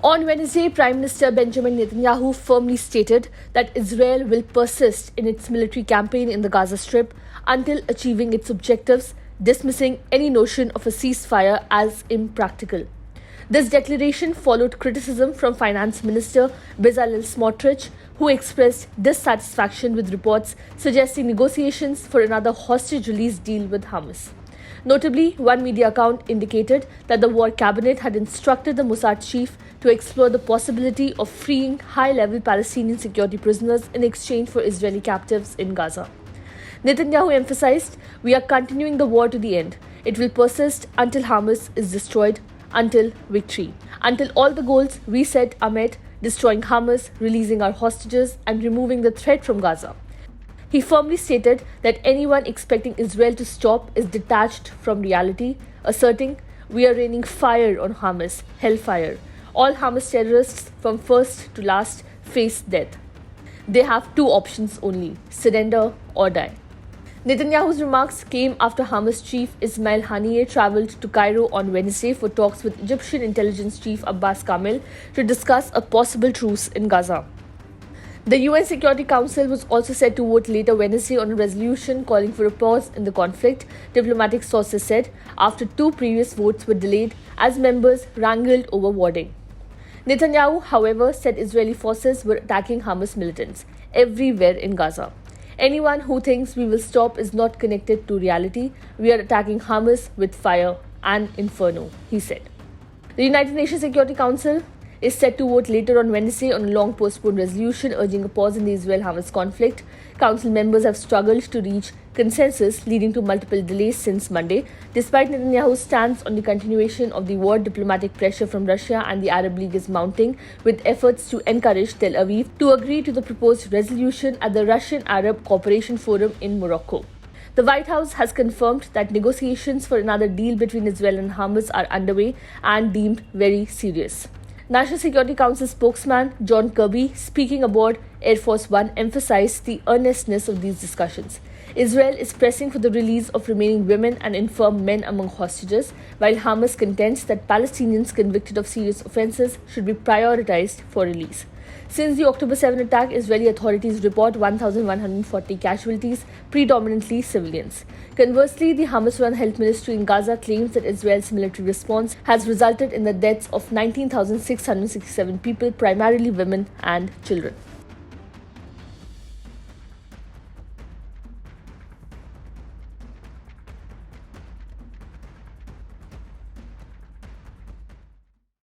On Wednesday, Prime Minister Benjamin Netanyahu firmly stated that Israel will persist in its military campaign in the Gaza Strip until achieving its objectives, dismissing any notion of a ceasefire as impractical. This declaration followed criticism from Finance Minister Bezalel Smotrich, who expressed dissatisfaction with reports suggesting negotiations for another hostage release deal with Hamas. Notably, one media account indicated that the war cabinet had instructed the Mossad chief to explore the possibility of freeing high-level Palestinian security prisoners in exchange for Israeli captives in Gaza. Netanyahu emphasized, "We are continuing the war to the end. It will persist until Hamas is destroyed, until victory, until all the goals we set are met, destroying Hamas, releasing our hostages, and removing the threat from Gaza." He firmly stated that anyone expecting Israel to stop is detached from reality, asserting, "We are raining fire on Hamas, hellfire. All Hamas terrorists from first to last face death. They have two options only, surrender or die." Netanyahu's remarks came after Hamas chief Ismail Haniyeh travelled to Cairo on Wednesday for talks with Egyptian intelligence chief Abbas Kamel to discuss a possible truce in Gaza. The UN Security Council was also set to vote later Wednesday on a resolution calling for a pause in the conflict, diplomatic sources said, after two previous votes were delayed as members wrangled over wording. Netanyahu, however, said Israeli forces were attacking Hamas militants everywhere in Gaza. "Anyone who thinks we will stop is not connected to reality. We are attacking Hamas with fire and inferno," he said. The United Nations Security Council is set to vote later on Wednesday on a long postponed resolution urging a pause in the Israel-Hamas conflict. Council members have struggled to reach consensus, leading to multiple delays since Monday. Despite Netanyahu's stance on the continuation of the war, diplomatic pressure from Russia and the Arab League is mounting, with efforts to encourage Tel Aviv to agree to the proposed resolution at the Russian-Arab Cooperation Forum in Morocco. The White House has confirmed that negotiations for another deal between Israel and Hamas are underway and deemed very serious. National Security Council spokesman John Kirby, speaking aboard Air Force One, emphasized the earnestness of these discussions. Israel is pressing for the release of remaining women and infirm men among hostages, while Hamas contends that Palestinians convicted of serious offences should be prioritized for release. Since the October 7 attack, Israeli authorities report 1,140 casualties, predominantly civilians. Conversely, the Hamas-run health ministry in Gaza claims that Israel's military response has resulted in the deaths of 19,667 people, primarily women and children.